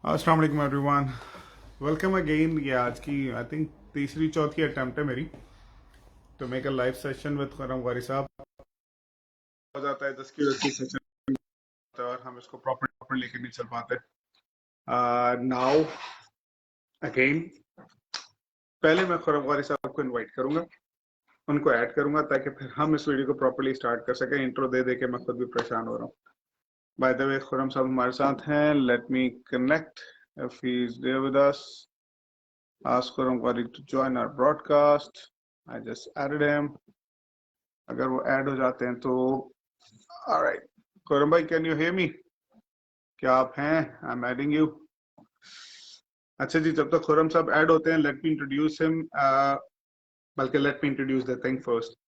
अस्सलाम वालेकुम everyone, welcome again. ये आज की आई थिंक तीसरी चौथी अटेम्प्ट है मेरी तो make a live session with Khurram वारी साहब। हो जाता है 10 की 10 सेशन और हम इसको प्रॉपर लेके नहीं चल पाते। नाउ अगेन पहले मैं खुर्रम वारी साहब को इनवाइट करूंगा, उनको ऐड करूंगा ताकि फिर हम इस वीडियो को प्रॉपर्ली स्टार्ट कर सकें। इंट्रो दे दे के मैं खुद भी परेशान हो रहा हूँ। बाय द वे खुर्रम साहब हमारे साथ हैं, let me connect if he is there with us. Ask Khurram Qari to join our broadcast. I just added him. अगर वो ऐड हो जाते हैं तो alright. खुर्रम भाई, can you hear me? क्या आप हैं? I'm adding you. अच्छा जी, जब तक खुर्रम साहब ऐड होते हैं, let me introduce him. बल्कि let me introduce the thing first.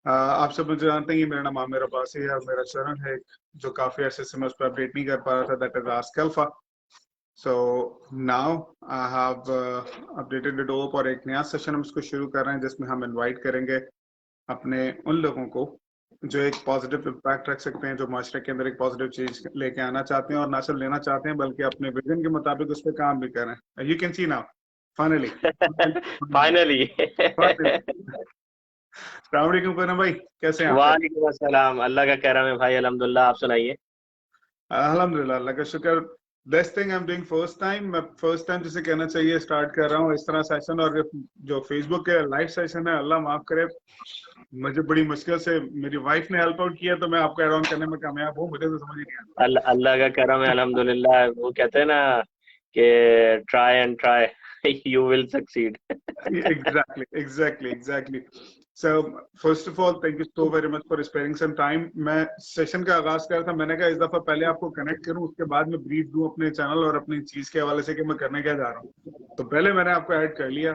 आप सब मुझे जानते हैं कि मेरा नाम आमिर अब्बासी है और मेरा चैनल है जो काफी ऐसे से मैं उस पर अपडेट नहीं कर पा रहा था, that is ask alpha. So now I have updated it over और एक नया सेशन हम इसको शुरू कर रहे हैं जिसमें हम इनवाइट करेंगे अपने उन लोगों को जो एक पॉजिटिव इम्पैक्ट रख सकते हैं, जो माशरे के अंदर एक पॉजिटिव चीज लेके आना चाहते हैं और ना सिर्फ लेना चाहते हैं बल्कि अपने विजन के मुताबिक उस पर काम भी कर रहे हैं। You can see now finally. Finally. अस्सलाम वालेकुम खुर्रम भाई, कैसे हैं आप? वालेकुम अस्सलाम, अल्लाह का करम है भाई, अल्हम्दुलिल्लाह। आप सुनाइए। अल्हम्दुलिल्लाह, अल्लाह का शुक्र। Best thing I am doing first time, मैं फर्स्ट टाइम जिसे कहना चाहिए स्टार्ट कर रहा हूँ इस तरह सेशन। और जो फेसबुक के लाइव सेशन है, अल्लाह माफ करे, मुझे बड़ी मुश्किल से मेरी वाइफ ने हेल्प आउट किया तो मैं आपको एड ऑन करने में कामयाब हूँ। मुझे तो समझ ही नहीं अल्लाह का करम है, अल्हम्दुलिल्लाह। वो कहते हैं ना कि try and try you will succeed. आता। Exactly. So first of all thank you so very much for sparing some time. मैं सेशन का आगाज कर रहा था, मैंने कहा इस दफा पहले आपको कनेक्ट करूं, उसके बाद में ब्रीफ दूं अपने चैनल और अपनी चीज के हवाले से कि मैं करने क्या जा रहा हूँ। तो पहले मैंने आपको ऐड कर लिया।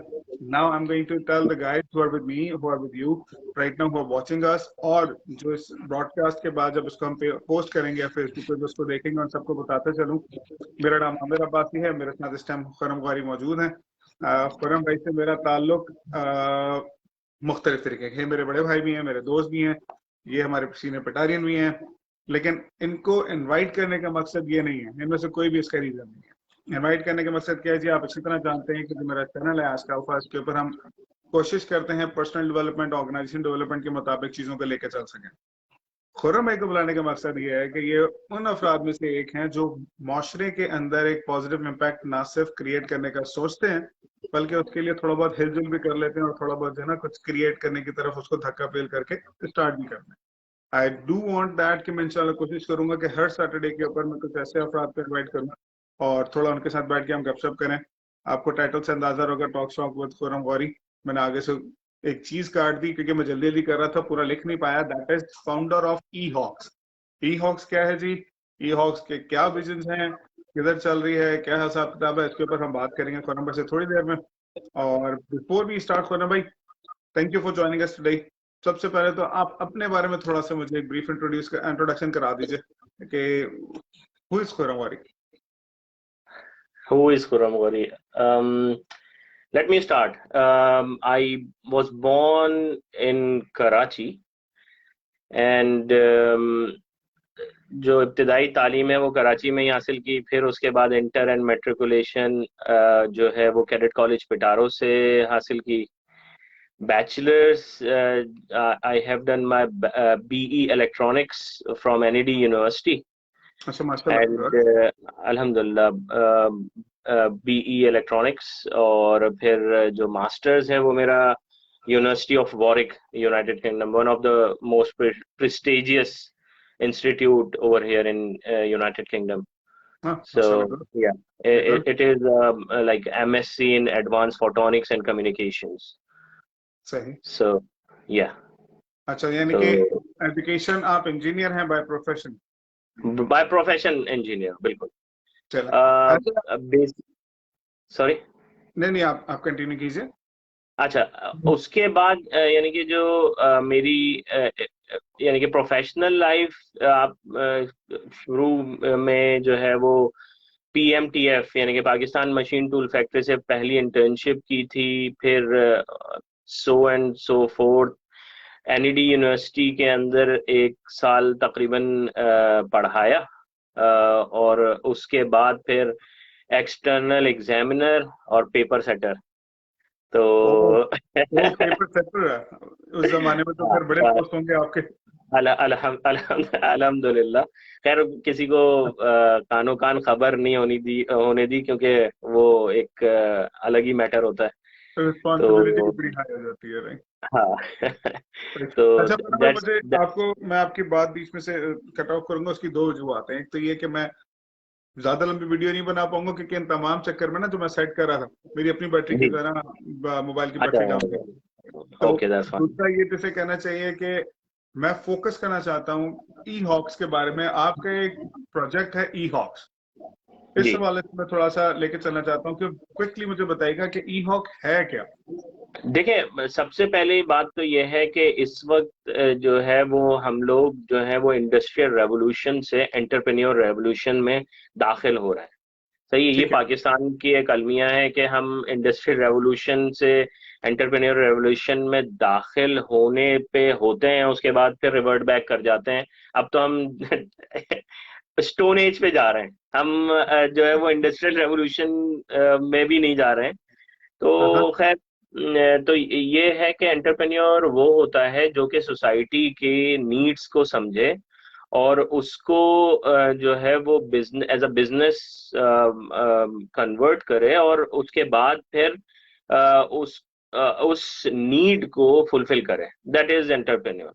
Now I am going to tell the guys who are with me, who are with you right now, who are watching us, और जो इस ब्रॉडकास्ट के बाद जब इसको हम पोस्ट करेंगे फेसबुक पे, जो उसको देखेंगे उन सबको बताते चलूं। मेरा नाम आमिर अब्बासी है, मेरे साथ इस टाइम खुर्रम क़ारी मौजूद हैं। खुर्रम भाई से मेरा ताल्लुक मुख्तलिफ तरीके के हैं, मेरे बड़े भाई भी हैं, मेरे दोस्त भी हैं, ये हमारे सीनियर पटारियन भी हैं। लेकिन इनको इनवाइट करने का मकसद ये नहीं है, इनमें से कोई भी इसका रीजन नहीं है। इनवाइट करने का मकसद क्या है जी? आप अच्छी तरह जानते हैं कि जो मेरा चैनल है आस्क अल्फा, इसके ऊपर हम कोशिश करते हैं पर्सनल डेवलपमेंट, ऑर्गेनाइजेशन डेवलपमेंट के मुताबिक चीजों को लेकर चल सकें। खुर्रम भाई को बुलाने का मकसद ये है कि ये उन अफराद में से एक हैं जो माशरे के अंदर एक पॉजिटिव इम्पैक्ट ना सिर्फ क्रिएट करने का सोचते हैं बल्कि उसके लिए थोड़ा बहुत हिलजुल भी कर लेते हैं और थोड़ा बहुत जो है ना कुछ क्रिएट करने की तरफ उसको धक्का पेल करके स्टार्ट भी करते हैं। आई डू वांट दैट कि मैं इंशाल्लाह कोशिश करूंगा कि हर सैटरडे के ऊपर मैं कुछ ऐसे अफराद को इन्वाइट करूँ और थोड़ा उनके साथ बैठ के हम गपशप करें। आपको टाइटल से अंदाजा होगा, टॉक शॉक विद खुर्रम क़ारी। मैंने आगे से एक चीज काट दी क्योंकि मैं जल्दी जल्दी कर रहा था, पूरा लिख नहीं पाया। That is founder of E Hawks. E Hawks क्या है जी? ई हॉक्स के क्या विजन हैं, किधर चल रही है, क्या हिसाब किताब है, इसके ऊपर हम बात करेंगे खुर्रम भाई से थोड़ी देर में। और बिफोर वी स्टार्ट खुर्रम भाई, thank you for joining us today. सबसे पहले तो आप अपने बारे में थोड़ा सा मुझे एक ब्रीफ इंट्रोडक्शन करा दीजिए कि who is Khurram Qari. Who is Khurram Ghori? Let me start. I was born in Karachi and जो इब्तिदाई तालीम है वो कराची में ही हासिल की। फिर उसके बाद इंटर एंड मेट्रिकुलेशन जो है वो कैडेट कॉलेज पिटारो से हासिल की। Bachelors I have done my BE electronics from NED University अच्छा, माशाल्लाह। and अल्हम्दुलिल्लाह BE electronics। और फिर जो मास्टर्स है वो मेरा university of Warwick, United kingdom, one of the most prestigious institute over here in United Kingdom. हाँ, So माशाल्लाह। yeah, it is like MSc in Advanced Photonics and Communications. सही। So yeah, अच्छा, यानी so कि education आप engineer हैं by profession? by profession engineer, बिल्कुल। चलो, सॉरी, नहीं आप कंटिन्यू कीजिए। अच्छा। उसके बाद यानी कि जो मेरी यानी कि प्रोफेशनल लाइफ आप शुरू में जो है वो PMTF यानी कि पाकिस्तान मशीन टूल फैक्ट्री से पहली इंटर्नशिप की थी। फिर so and so fourth NED university के अंदर 1 साल तकरीबन पढ़ाया। और उसके बाद फिर एक्सटर्नल एग्जामिनर और पेपर सेटर। तो ओ, वो पेपर सेटर है। उस जमाने में तो फिर बड़े पोस्ट होंगे आपके। अल्हम्दुलिल्लाह। खैर किसी को कानो कान खबर नहीं होने दी, क्योंकि वो एक अलग ही मैटर होता है। रिस्पॉन्सिबिलिटी भी तो बड़ी हाई हो जाती है, राइट। हाँ। तो अच्छा, पर अगर दैट्स मुझे आपको, मैं आपकी बात बीच में से कट ऑफ करूंगा, उसकी दो वजूहत हैं। एक तो ये कि मैं ज्यादा लंबी वीडियो नहीं बना पाऊंगा, क्योंकि इन तमाम चक्कर में ना जो मैं सेट कर रहा था, मेरी अपनी बैटरी की जी। जो है ना मोबाइल की अच्छा, बैटरी डाउन थी। तो ओके दैट्स फाइन। दूसरा ये जैसे कहना चाहिए कि मैं फोकस करना चाहता हूँ ई हॉक्स के बारे में। आपका एक प्रोजेक्ट है ई हॉक्स, इस जी हवाले से मैं थोड़ा सा लेके चलना चाहता हूँ कि क्विकली मुझे बताइएगा कि ई हॉक है क्या। देखिए, सबसे पहली बात तो यह है कि इस वक्त जो है वो हम लोग जो है वो इंडस्ट्रियल रेवोल्यूशन से एंटरप्रेन्योर रेवोल्यूशन में दाखिल हो रहे हैं। सही है, ये ठीक है। पाकिस्तान की एक अलमिया है कि हम इंडस्ट्रियल रेवोल्यूशन से एंटरप्रेन्योर रेवोल्यूशन में दाखिल होने पे होते हैं, उसके बाद फिर रिवर्ट बैक कर जाते हैं। अब तो हम स्टोन एज पे जा रहे हैं, हम जो है वो इंडस्ट्रियल रेवोल्यूशन में भी नहीं जा रहे हैं। हाँ हाँ। तो खैर, तो ये है कि एंटरप्रेन्योर वो होता है जो कि सोसाइटी के नीड्स को समझे और उसको जो है वो business as a business convert करे, और उसके बाद फिर उस नीड को फुलफिल करे। That is entrepreneur.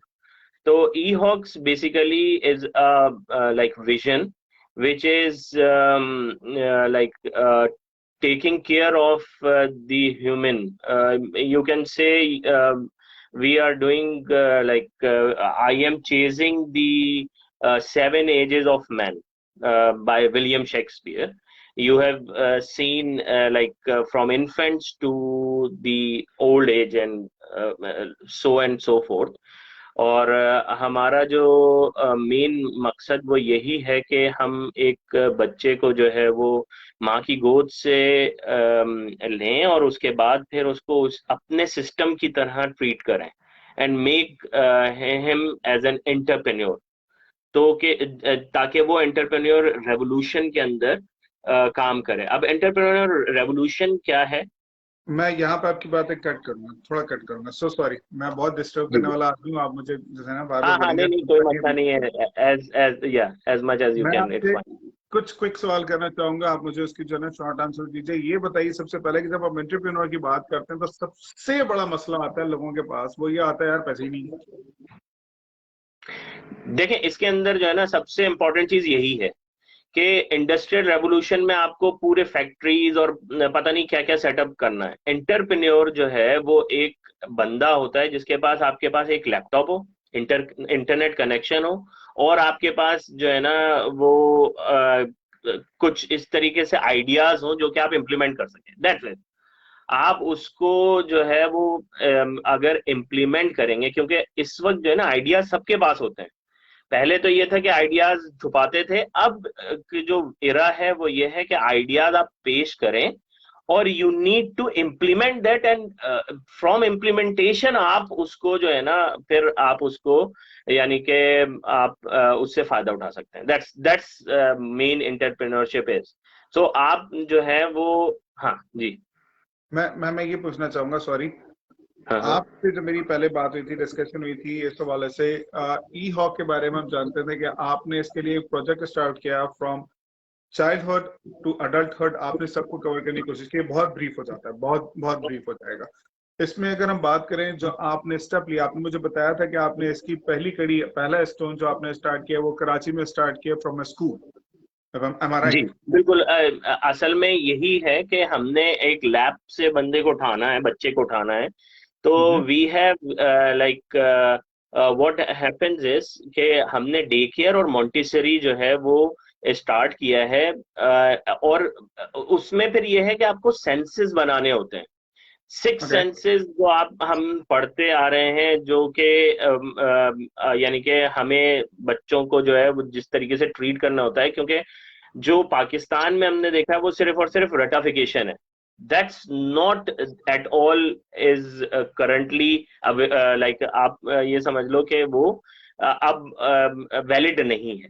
तो eHawks basically is a like vision which is like taking care of the human. You can say we are doing I am chasing the seven ages of man by William Shakespeare. You have seen from infants to the old age and so and so forth. और हमारा जो main मकसद वो यही है कि हम एक बच्चे को जो है वो माँ की गोद से लें और उसके बाद फिर उसको अपने सिस्टम की तरह ट्रीट करें and make him as an entrepreneur. तो कि ताकि वो एंटरप्रेन्योर रेवोल्यूशन के अंदर काम करे। अब एंटरप्रेन्योर रेवोल्यूशन क्या है? मैं यहाँ पे आपकी बातें कट करूंगा, थोड़ा कट करूंगा, सो सॉरी। मैं बहुत डिस्टर्ब जी करने जी। वाला आदमी हूँ, आप मुझे जैसे ना बार बार हाँ हाँ, बोलेंगे नहीं नहीं, कोई मसला नहीं है। एज एज या एज मच एज यू मैं कैन, इट्स आपसे फाइन। कुछ क्विक सवाल करना चाहूंगा, आप मुझे उसकी जो है ना शॉर्ट आंसर दीजिए। ये बताइए सबसे पहले कि जब आप एंटरप्रेन्योर की बात करते हैं तो सबसे बड़ा मसला आता है लोगों के पास, वो ये आता है यार पैसे ही नहीं है। देखें, इसके अंदर जो है ना सबसे इंपॉर्टेंट चीज यही है कि इंडस्ट्रियल रेवोल्यूशन में आपको पूरे फैक्ट्रीज और पता नहीं क्या क्या सेटअप करना है। एंटरप्रेन्योर जो है वो एक बंदा होता है जिसके पास, आपके पास एक लैपटॉप हो, इंटरनेट कनेक्शन हो, और आपके पास जो है ना वो कुछ इस तरीके से आइडियाज हो जो कि आप इम्प्लीमेंट कर सकें। That's it. आप उसको जो है वो अगर इम्प्लीमेंट करेंगे, क्योंकि इस वक्त जो है ना आइडियाज सबके पास होते हैं। पहले तो ये था कि आइडियाज छुपाते थे, अब की जो इरा है वो ये है कि आइडियाज आप पेश करें और you need to implement that, and from implementation आप उसको जो है ना फिर आप उसको यानी कि आप उससे फायदा उठा सकते हैं। That's main entrepreneurship is. So आप जो है वो, हाँ जी। मैं ये पूछना चाहूंगा, सॉरी। हाँ हाँ आपसे जो मेरी पहले बात हुई थी, डिस्कशन हुई थी इस हवाले से, ई हॉक के बारे में हम जानते थे कि आपने इसके लिए एक प्रोजेक्ट स्टार्ट किया फ्रॉम चाइल्डहुड टू अडल्टहुड। आपने सबको कवर करने की कोशिश की। बहुत ब्रीफ हो जाता है, बहुत बहुत ब्रीफ हो जाएगा। इसमें अगर हम बात करें जो आपने स्टेप लिया, आपने मुझे बताया था कि आपने इसकी पहली कड़ी, पहला स्टोन जो आपने स्टार्ट किया वो कराची में स्टार्ट किया from a school. M I G, right? बिल्कुल। असल में यही है कि हमने एक लैब से बंदे को उठाना है, बच्चे को उठाना है। तो we have like what happens is कि हमने डे केयर और मॉन्टेसरी जो है वो स्टार्ट किया है। और उसमें फिर ये है कि आपको सेंसेस बनाने होते हैं। Six okay. सेंसेस जो आप हम पढ़ते आ रहे हैं, जो कि यानी कि हमें बच्चों को जो है वो जिस तरीके से ट्रीट करना होता है, क्योंकि जो पाकिस्तान में हमने देखा है वो सिर्फ और सिर्फ रटाफिकेशन है। That's not at all is currently like आप ये समझ लो कि वो अब वैलिड नहीं है।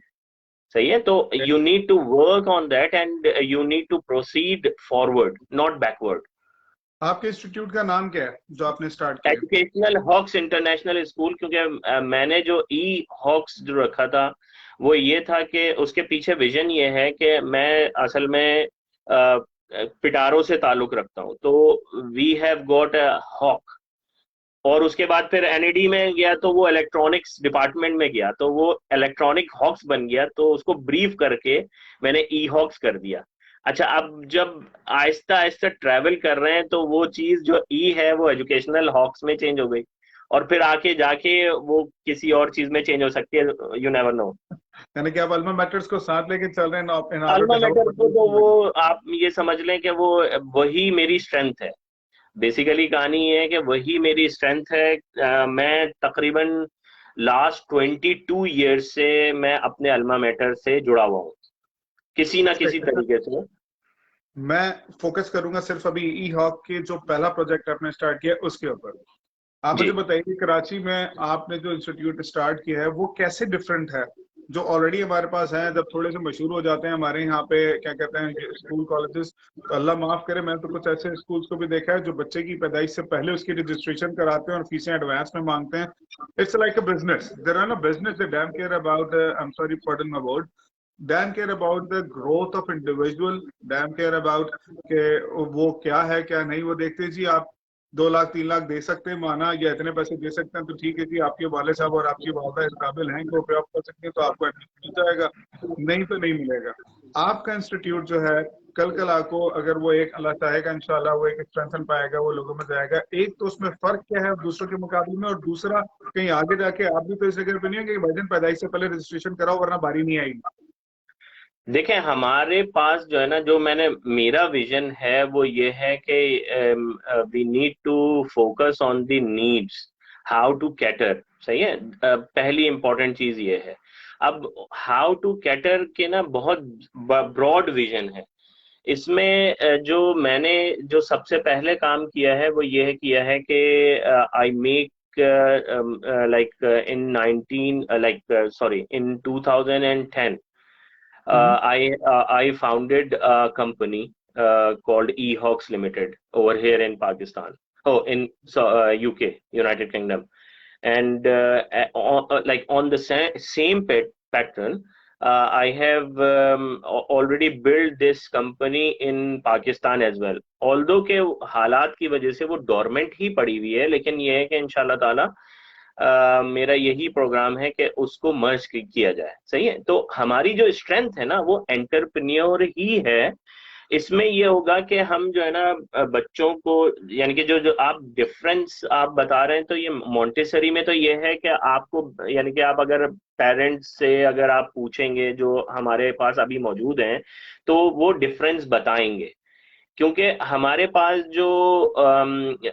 सही है, तो you need to work on that and you need to proceed forward, not backward. आपके इंस्टीट्यूट का नाम क्या है जो आपने स्टार्ट किया? एजुकेशनल हॉक्स इंटरनेशनल स्कूल, क्योंकि मैंने जो ई हॉक्स जो रखा था वो ये था कि उसके पीछे विजन ये है कि मैं असल में पिटारो से ताल्लुक रखता हूँ, तो we have got a hawk. और उसके बाद फिर एनईडी में गया तो वो इलेक्ट्रॉनिक्स डिपार्टमेंट में गया, तो वो इलेक्ट्रॉनिक हॉक्स बन गया, तो उसको ब्रीफ करके मैंने ई हॉक्स कर दिया। अच्छा, अब जब आहिस्ता आहिस्ता ट्रैवल कर रहे हैं तो वो चीज जो ई है वो एजुकेशनल हॉक्स में चेंज हो गई, और फिर आके जाके वो किसी और चीज में चेंज हो सकती है, यू नेवर नो। यानी कि आप अल्मा मैटर्स को साथ लेके चल रहे हैं in order Alma to matter को तो हेल्प। वो आप ये समझ लें कि वो वही मेरी स्ट्रेंथ है। बेसिकली कहानी ये है कि वही मेरी स्ट्रेंथ है। मैं तकरीबन लास्ट 22 ईयर्स से मैं अपने अल्मा मैटर से जुड़ा हुआ हूँ किसी ना किसी तरीके से। मैं फोकस करूंगा सिर्फ अभी ई हॉक के जो पहला प्रोजेक्ट आपने स्टार्ट किया उसके ऊपर। आप जी मुझे बताइए कि कराची में आपने जो इंस्टीट्यूट स्टार्ट किया है वो कैसे डिफरेंट है जो ऑलरेडी हमारे पास है। जब थोड़े से मशहूर हो जाते हैं हमारे यहाँ पे क्या कहते हैं स्कूल कॉलेजेस, तो अल्लाह माफ करे, मैं तो कुछ ऐसे स्कूल्स को भी देखा है जो बच्चे की पैदाइश से पहले उसकी रजिस्ट्रेशन कराते हैं और फीसें एडवांस में मांगते हैं। It's like a business, there are no business they damn care about, I am sorry pardon my word, damn care about the growth of individual, damn care about के वो क्या है क्या नहीं। वो देखते हैं जी आप 2 लाख 3 लाख दे सकते हैं माना या इतने पैसे दे सकते हैं तो ठीक है जी, आपके वाले साहब और आपकी वालदा इस काबिल हैं कि वो पे ऑफ कर सकते हैं तो आपको एडमिशन मिल जाएगा, नहीं तो नहीं मिलेगा। आपका इंस्टीट्यूट जो है कल आपको अगर वो एक अल्लाह चाहेगा इंशाल्लाह वो एक स्ट्रेंथन पाएगा, वो लोगों में जाएगा। एक तो उसमें फर्क क्या है दूसरों के मुकाबले में, और दूसरा कहीं आगे जाके आप भी तो इस जगह पे नहीं है कि भाईजान पैदाइश से पहले रजिस्ट्रेशन कराओ वरना बारी नहीं आएगी। देखें, हमारे पास जो है ना, जो मैंने मेरा विजन है वो ये है कि we need to focus on the needs, how to cater. सही है, पहली इंपॉर्टेंट चीज ये है। अब हाउ टू कैटर के ना बहुत ब्रॉड विजन है इसमें। जो मैंने जो सबसे पहले काम किया है वो ये किया है कि I make like in 19 like sorry in 2010 I founded a company called eHawks Limited over here in Pakistan. Oh, in UK, United Kingdom, and like on the same pattern, I have already built this company in Pakistan as well. Although के हालात की वजह से वो dormant ही पड़ी हुई है, लेकिन ये है कि इंशाल्लाह ताला मेरा यही प्रोग्राम है कि उसको मर्ज किया जाए। सही है, तो हमारी जो स्ट्रेंथ है ना वो एंटरप्रेन्योर ही है। इसमें ये होगा कि हम जो है ना बच्चों को, यानी कि जो जो आप डिफरेंस आप बता रहे हैं, तो ये मोंटेसरी में तो ये है कि आपको, यानी कि आप अगर पेरेंट्स से अगर आप पूछेंगे जो हमारे पास अभी मौजूद हैं तो वो डिफरेंस बताएंगे, क्योंकि हमारे पास जो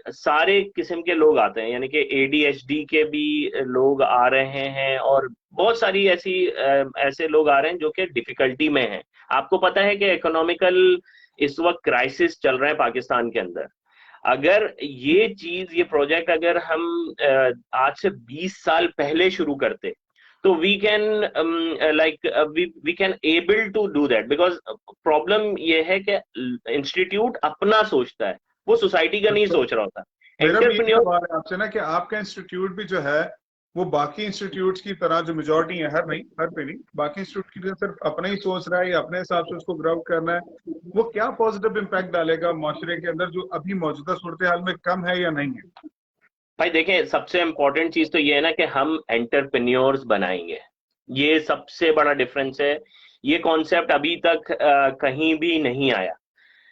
सारे किस्म के लोग आते हैं, यानी कि एडीएचडी के भी लोग आ रहे हैं और बहुत सारी ऐसे लोग आ रहे हैं जो कि डिफिकल्टी में हैं। आपको पता है कि इकोनॉमिकल इस वक्त क्राइसिस चल रहा है पाकिस्तान के अंदर। अगर ये प्रोजेक्ट अगर हम आज से 20 साल पहले शुरू करते तो we can we can able to do that, because problem ये है कि इंस्टीट्यूट अपना सोचता है, वो सोसाइटी का नहीं सोच रहा होता। मेरा भी यही एंटरप्रेन्योर, सवाल है आपसे ना कि आपका इंस्टीट्यूट भी जो है वो बाकी इंस्टीट्यूट्स की तरह, जो मेजोरिटी है, हर नहीं, हर पे नहीं, बाकी इंस्टीट्यूट की तरह सिर्फ अपना ही सोच रहा है या अपने हिसाब से उसको ग्रो करना है, वो क्या पॉजिटिव इम्पैक्ट डालेगा माशरे के अंदर जो अभी मौजूदा सूरत हाल में कम है या नहीं है? भाई देखें, सबसे इंपॉर्टेंट चीज तो ये है ना कि हम एंटरप्रेन्योर्स बनाएंगे। ये सबसे बड़ा डिफरेंस है। ये कॉन्सेप्ट अभी तक कहीं भी नहीं आया,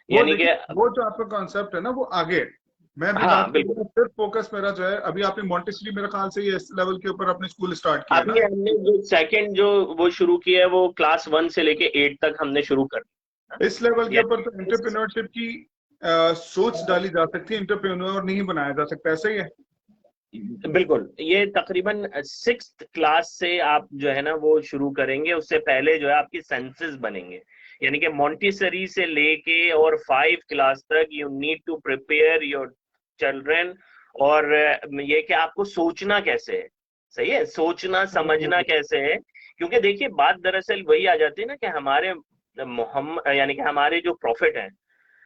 वो यानी कि देखिए वो जो आपका कॉन्सेप्ट है ना वो आगे है। मैं भी हाँ बात बिल्कुल। करूंगा, सिर्फ फोकस मेरा जो है अभी आपने मॉन्टेसरी मेरे ख्याल से ये इस लेवल के ऊपर अपने स्कूल स्टार्ट किया है अभी ना। हमने जो सेकंड जो वो शुरू किया है वो क्लास 1 से लेके 8 तक हमने शुरू कर दिया। इस लेवल के ऊपर तो यानी एंटरप्रेन्योरशिप की सोच डाली जा सकती है, एंटरप्रेन्योर नहीं बनाया जा सकता, ऐसा ही है। बिल्कुल, ये तकरीबन 6th क्लास से आप जो है ना वो शुरू करेंगे। उससे पहले जो है आपकी सेंसेस बनेंगे, यानी कि मॉन्टेसरी से लेके और 5 क्लास तक you need to prepare your children. और ये कि आपको सोचना कैसे है, सही है, सोचना समझना कैसे है, क्योंकि देखिए बात दरअसल वही आ जाती है ना कि हमारे मोहम्मद यानी कि हमारे जो प्रॉफिट हैं,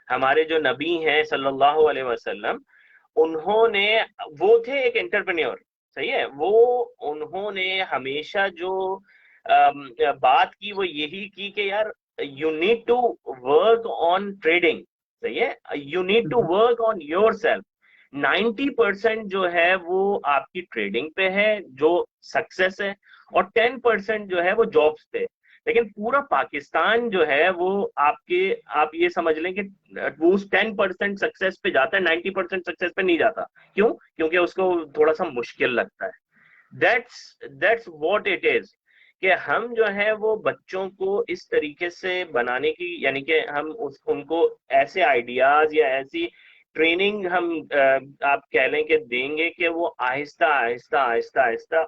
हमारे जो नबी हैं सल्लल्लाहु अलैहि वसल्लम, उन्होंने, वो थे एक एंटरप्रेन्योर, सही है, वो उन्होंने हमेशा जो बात की वो यही की कि यार you need to work on trading, सही है, you need to work on yourself. 90% जो है वो आपकी ट्रेडिंग पे है जो सक्सेस है, और 10% जो है वो जॉब्स पे। लेकिन पूरा पाकिस्तान जो है वो आप ये समझ लें कि वो उस 10% सक्सेस पे जाता है, 90% सक्सेस पे नहीं जाता। क्यों? क्योंकि उसको थोड़ा सा मुश्किल लगता है। दैट्स व्हाट इट इज, कि हम जो है वो बच्चों को इस तरीके से बनाने की, यानी कि हम उनको ऐसे आइडियाज या ऐसी ट्रेनिंग हम आप कह लें कि देंगे कि वो आहिस्ता आहिस्ता आहिस्ता आहिस्ता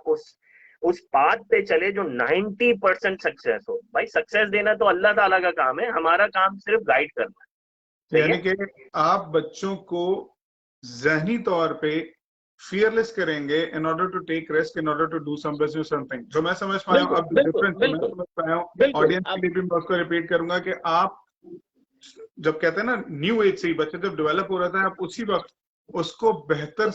उस बात पे चले जो 90% सक्सेस हो। भाई सक्सेस देना तो अल्लाह ताला का काम है, हमारा काम सिर्फ गाइड करना है। यानी कि आप बच्चों को ज़हनी तौर पे फियरलेस करेंगे in order to take risk, in order to do something. जो मैं समझ पाया हूँ, अब डिफरेंस मैं समझ पाया हूँ, ऑडियंस के लिए भी मैं उसको रिपीट करूंगा कि आप जब कहते हैं ना न्यू एज से ही बच्चे जब डेवलप हो रहा था, आप उसी वक्त उसको बेहतर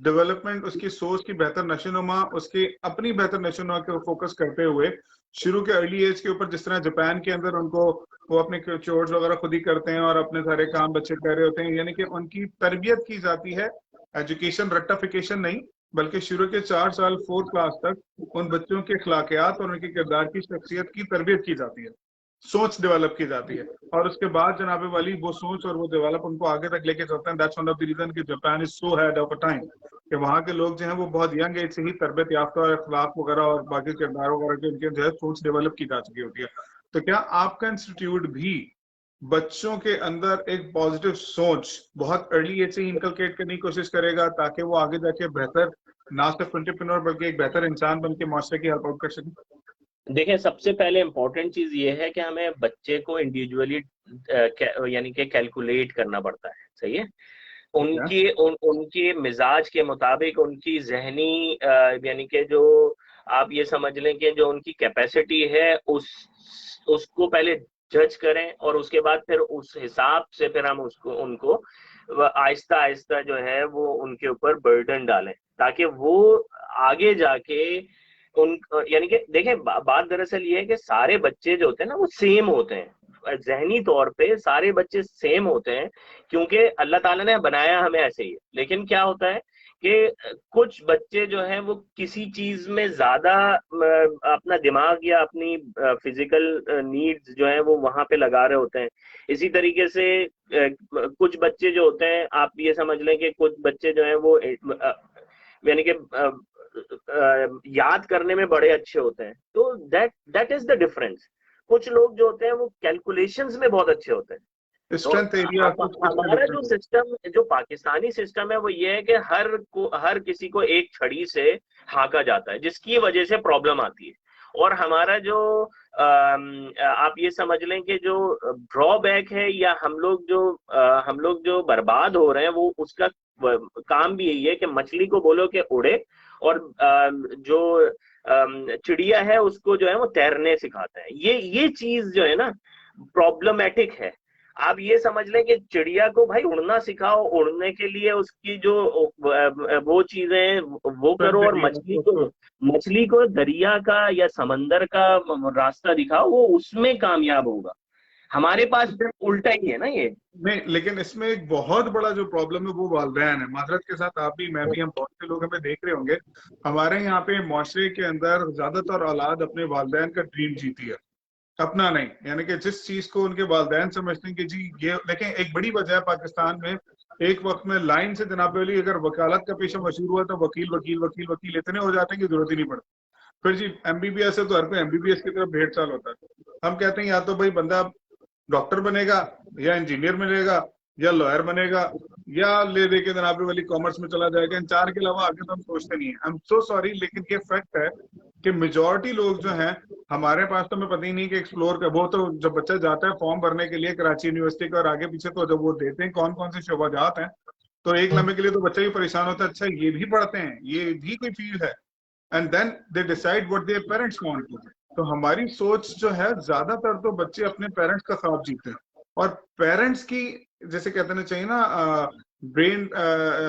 डेवलपमेंट, उसकी सोच की बेहतर नशोनुमा, उसकी अपनी बेहतर नशोनुमा के फोकस करते हुए शुरू के अर्ली एज के ऊपर, जिस तरह जापान के अंदर उनको वो अपने चोर्स वगैरह खुद ही करते हैं और अपने सारे काम बच्चे कर रहे होते हैं, यानी कि उनकी तरबियत की जाती है, एजुकेशन रट्टाफिकेशन नहीं, बल्कि शुरू के 4 साल 4th क्लास तक उन बच्चों के अखलाकियात और उनके किरदार की, शख्सियत की तरबियत की जाती है, सोच डेवलप की जाती है, और उसके बाद जनाबे वाली वो सोच और वो डेवलप उनको आगे तक लेके चलते हैं। That's one of the reason कि Japan is so head of a time, कि वहाँ के लोग जो हैं वो बहुत यंग एज से ही तरबियत याफ्ता और अखलाक वगैरह और बाकी किरदार वगैरह के उनके जो है सोच डेवलप की जा चुकी होती है। तो क्या आपका इंस्टीट्यूट भी बच्चों के अंदर एक पॉजिटिव सोच बहुत अर्ली एज से ही इनकलकेट करने की कोशिश करेगा, ताकि वो आगे जाके बेहतर ना सिर्फ एंटरप्रेन्योर बल्कि एक बेहतर इंसान बन के माशरे की हेल्प आउट कर सके? देखिए सबसे पहले इम्पोर्टेंट चीज ये है कि हमें बच्चे को इंडिविजुअली यानी कि कैलकुलेट करना पड़ता है, सही है, उनके मिजाज के मुताबिक, उनकी जहनी यानी कि जो आप ये समझ लें कि जो उनकी कैपेसिटी है उसको पहले जज करें, और उसके बाद फिर उस हिसाब से फिर हम उनको आहिस्ता आहिस्ता जो है वो उनके ऊपर बर्डन डालें, ताकि वो आगे जाके उन यानी कि देखें बात दरअसल ये है कि सारे बच्चे जो होते हैं ना वो सेम होते हैं, जहनी तौर पे सारे बच्चे सेम होते हैं, क्योंकि अल्लाह ताला ने बनाया हमें ऐसे ही। लेकिन क्या होता है कि कुछ बच्चे जो हैं वो किसी चीज में ज्यादा अपना दिमाग या अपनी फिजिकल नीड्स जो हैं वो वहां पे लगा रहे होते हैं। इसी तरीके से कुछ बच्चे जो होते हैं, आप ये समझ लें कि कुछ बच्चे जो हैं वो यानी कि याद करने में बड़े अच्छे होते हैं। तो दैट इज द डिफरेंस। कुछ लोग जो होते हैं वो कैलकुलेशंस में बहुत अच्छे होते हैं। स्ट्रेंथ एरिया हमारा जो सिस्टम, जो पाकिस्तानी सिस्टम है, वो ये है कि हर किसी को एक छड़ी से हाका जाता है, जिसकी वजह से प्रॉब्लम आती है। और हमारा जो आप ये समझ लें कि जो ड्रॉबैक है, या हम लोग जो बर्बाद हो रहे हैं, वो उसका काम भी यही है कि मछली को बोलो कि उड़े, और जो चिड़िया है उसको जो है वो तैरने सिखाते हैं। ये चीज जो है ना प्रॉब्लमेटिक है। आप ये समझ लें कि चिड़िया को भाई उड़ना सिखाओ, उड़ने के लिए उसकी जो वो चीजें वो करो, और मछली को दरिया का या समंदर का रास्ता दिखाओ, वो उसमें कामयाब होगा। हमारे पास उल्टा ही है ना ये। नहीं, लेकिन इसमें एक बहुत बड़ा जो प्रॉब्लम है वो वालिदैन है। माजरत के साथ आप भी, मैं भी, हम बहुत से लोग हमें देख रहे होंगे, हमारे यहाँ पे माशरे के अंदर ज्यादातर औलाद अपने वालिदैन का ड्रीम जीती है, अपना नहीं। यानी कि जिस चीज को उनके वालिदैन समझते हैं कि जी ये, लेकिन एक बड़ी वजह है पाकिस्तान में एक वक्त में लाइन से जनाब वाली अगर वकालत का पेशा मशहूर हुआ तो वकील वकील वकील वकील इतने हो जाते हैं कि जरूरत ही नहीं पड़ती। फिर जी एमबीबीएस है तो हर कोई एमबीबीएस की तरफ 1.5 साल होता है। हम कहते हैं या तो भाई बंदा डॉक्टर बनेगा, या इंजीनियर बनेगा, या लॉयर बनेगा, या ले दे के जनाब वाली कॉमर्स में चला जाएगा। इन 4 के अलावा आगे तो हम सोचते नहीं है। आई एम सो सॉरी, लेकिन ये फैक्ट है कि मेजॉरिटी लोग जो हैं हमारे पास, तो हमें पता ही नहीं कि एक्सप्लोर कर, वो तो जब बच्चा जाता है फॉर्म भरने के लिए कराची यूनिवर्सिटी का, और आगे पीछे तो जब वो देते हैं कौन कौन से शोबाजात हैं, तो एक लम्हे के लिए तो बच्चा ही परेशान होता है, अच्छा ये भी पढ़ते हैं, ये भी कोई फील्ड है, and then they decide what their parents want to. तो हमारी सोच जो है, ज्यादातर तो बच्चे अपने पेरेंट्स का ख्वाब जीते हैं, और पेरेंट्स की जैसे कहते हैं चाहिए ना ब्रेन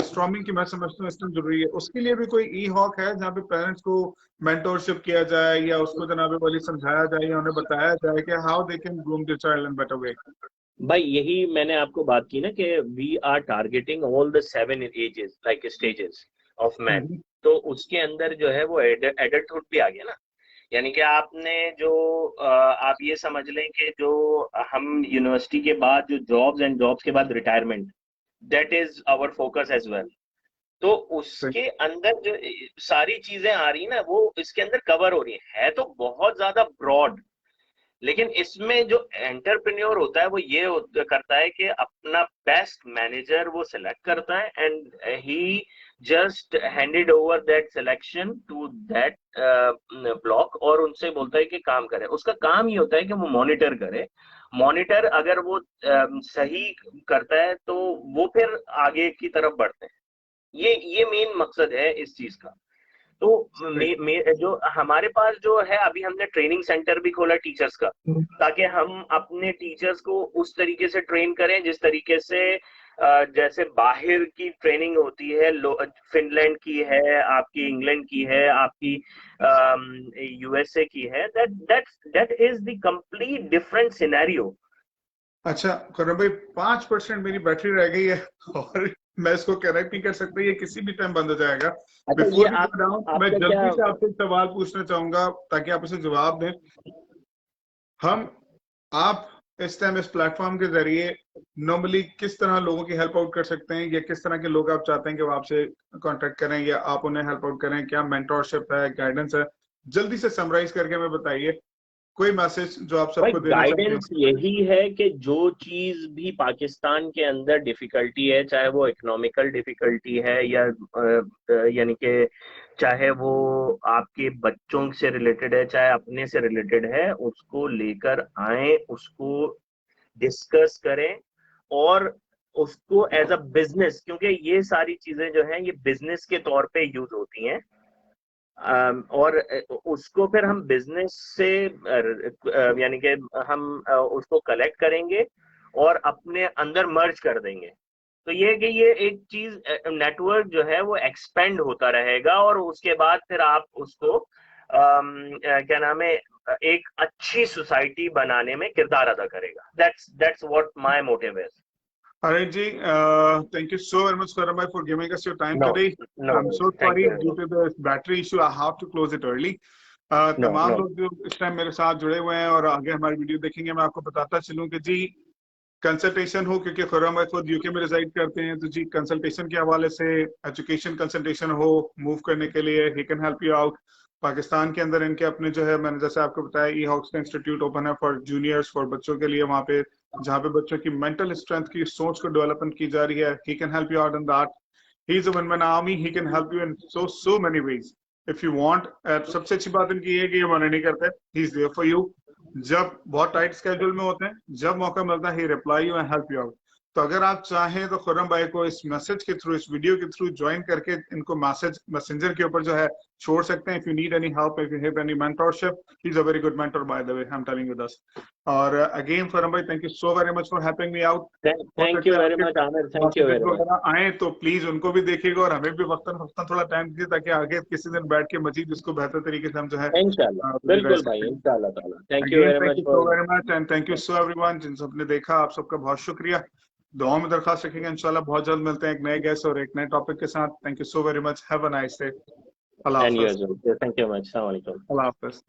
स्ट्रॉमिंग की, मैं समझता हूँ इस टाइम जरूरी है। उसके लिए भी कोई ई हॉक है जहाँ पे पेरेंट्स को मेंटोरशिप किया जाए, या उसको जनाबे वाली समझाया जाए, या उन्हें बताया जाए कि how they can groom their child in better way? भाई यही मैंने आपको बात की ना कि we are targeting all the 7 ages like stages of man. तो उसके अंदर जो है वो एडल्टहुड भी आ गया ना, यानी कि आपने जो आप ये समझ लें कि जो हम यूनिवर्सिटी के बाद जो जॉब्स एंड जॉब्स के बाद retirement, that is our focus as well. तो उसके अंदर जो सारी चीजें आ रही ना वो इसके अंदर कवर हो रही है तो बहुत ज्यादा ब्रॉड, लेकिन इसमें जो एंटरप्रेन्योर होता है वो ये करता है कि अपना बेस्ट मैनेजर वो सिलेक्ट करता है and he just handed over that selection to that block और उनसे बोलता है कि काम करे। उसका काम ये होता है कि वो मॉनिटर करे, मॉनिटर अगर वो सही करता है तो वो फिर आगे की तरफ बढ़ते हैं। ये मेन मकसद है इस चीज का। तो जो हमारे पास जो है अभी हमने ट्रेनिंग सेंटर भी खोला टीचर्स का, ताकि हम अपने टीचर्स को उस तरीके से ट्रेन करें जिस तरीके से जैसे बाहर की ट्रेनिंग होती है, फिनलैंड की है, आपकी इंग्लैंड की है, आपकी यूएसए की है, that is the complete different scenario. अच्छा करण भाई, 5% मेरी बैटरी रह गई है और मैं इसको कनेक्ट नहीं कर सकता, ये किसी भी टाइम बंद हो जाएगा। बिफोर वी गो डाउन, मैं जल्दी से आपसे सवाल पूछना चाहूंगा ताकि आप इसे जवाब दें। आप इस टाइम इस प्लेटफॉर्म के जरिए नॉर्मली किस तरह लोगों की हेल्प आउट कर सकते हैं, या किस तरह के लोग आप चाहते हैं कि वो आपसे कांटेक्ट करें या आप उन्हें हेल्प आउट करें? क्या मेंटोरशिप है, गाइडेंस है? जल्दी से समराइज करके मैं बताइए कोई मैसेज जो आप सबको देना चाहते हैं। गाइडेंस यही है कि जो चीज भी पाकिस्तान के अंदर डिफिकल्टी है, चाहे वो इकोनॉमिकल डिफिकल्टी है या यानी कि चाहे वो आपके बच्चों से रिलेटेड है, चाहे अपने से रिलेटेड है, उसको लेकर आए, उसको डिस्कस करें और उसको एज अ बिजनेस, क्योंकि ये सारी चीजें जो हैं ये बिजनेस के तौर पे यूज होती हैं और उसको फिर हम बिजनेस से यानी कि हम उसको कलेक्ट करेंगे और अपने अंदर मर्ज कर देंगे। तो ये कि ये एक चीज नेटवर्क जो है वो एक्सपेंड होता रहेगा और उसके बाद फिर आप उसको क्या नाम है एक अच्छी सोसाइटी बनाने में किरदार अदा करेगा। That's what my motive is. Alright, Ji, thank you so very much, Karan bhai, for giving us your time today. No, I'm so sorry due to the battery issue, I have to close it early. तमाम लोग जो इस time मेरे साथ जुड़े हुए हैं और आगे हमारी वीडियो देखेंगे, मैं आपको बताता चलूं कि जी कंसल्टेशन हो, क्योंकि खुर्रम भाई खुद यूके में रिजाइड करते हैं, तो जी कंसल्टेशन के हवाले से एजुकेशन कंसल्टेशन हो मूव करने के लिए, he can help you out. Pakistan के अंदर इनके अपने जो है, मैंने जैसे आपको बताया, ई हॉक्स का इंस्टीट्यूट ओपन है फॉर जूनियर्स, फॉर बच्चों के लिए, वहाँ पे जहाँ पे बच्चों की मेंटल स्ट्रेंथ की सोच को डेवलपमेंट की जा रही है। He can help you out in that. He is a one man army, he can help you in so many ways if you want. सबसे अच्छी बात इनकी है कि ये मना नहीं करते, he is there for you. जब बहुत टाइट स्केड्यूल में होते हैं, जब मौका मिलता है, he reply you and help you out. तो अगर आप चाहें तो खुर्रम भाई को इस मैसेज के थ्रू, इस वीडियो के थ्रू ज्वाइन करके इनको मैसेज मैसेंजर के ऊपर जो है छोड़ सकते हैं। If you need any help, if you have any mentorship, he is a very good mentor by the way, I am telling you this. और अगेन खुर्रम भाई, thank you so very much for helping me out. Thank you very much Aamir, thank you very much. आए तो please उनको भी देखिएगा और हमें भी वक्तन थोड़ा टाइम दीजिए, ताकि आगे किसी दिन बैठ के मजीद इसको बेहतर तरीके से हम जो है इंशाल्लाह, बिल्कुल भाई, इंशाल्लाह ताला। Thank you very much and thank you so everyone जिन सबने देखा, आप सबका बहुत शुक्रिया। दुआ में दरखास्त रखेंगे, इंशाल्लाह बहुत जल्द मिलते हैं एक नए गेस्ट और एक नए टॉपिक के साथ। Thank you so very much, have a nice day. अल्लाह हाफ़िज़। थैंक यू मच, अस्सलाम वालेकुम। अल्लाह हाफ़िज़।